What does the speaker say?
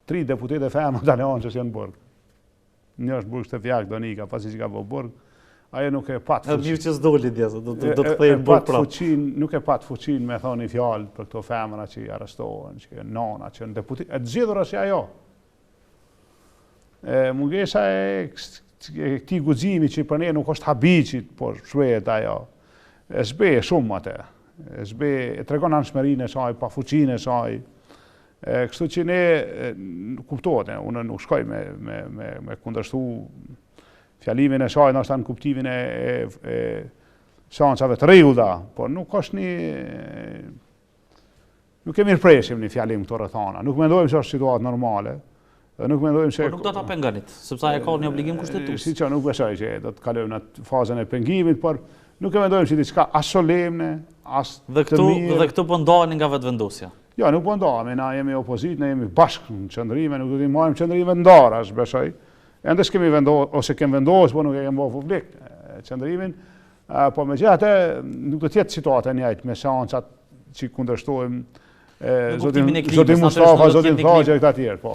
3 deputete femra italiane që janë burg. Një është burg Shtefjak Donika, pasi që ka po burg, ajo nuk e pat fuqin. Mirë që s'doli djesë, do të kthejnë burg prapë. Nuk e pat fuqin me thonë një fjalë për këto femra që i arrestohen, që nona, që në deputet, e të zgjedhura si ajo. Mungesa e këtij guximi që për ne nuk është habiqit, por shvehet ajo. E zbe shumë atë. E zbe e tregon anshmërinë e saj, pa fuqinë e saj. Kështu që ne kuptohet, unë nuk shkoj me kundërshtu fjalimin e saj, ndoshta në kuptimin e shansave të rregulla, por nuk është nuk e mirëpresim një fjalim këto rrethana. Nuk mendojmë se është situatë normale. Nuk mendojmë se... Por nuk do ta pengonit, sepse ai ka një obligim kushtetues. Si që nuk besoj që do të kalojmë në fazën e pengimit, por nuk e mendojmë si diçka as solemne, as të mirë. Dhe këtu po ndaheni nga vetëvendosja. Jo, nuk po ndahemi, na jemi opozit, na jemi bashkë në qëndrime, nuk do t'i marrim qëndrime ndara, besoj. Ende s'kemi vendosur, ose kemi vendosur, po nuk e kemi bërë publik qëndrimin, po megjithatë nuk do të jetë situata e njëjtë me seancat që kundërshtojmë zotin Mustafa, zotin Thaçi e këta tjerë, po.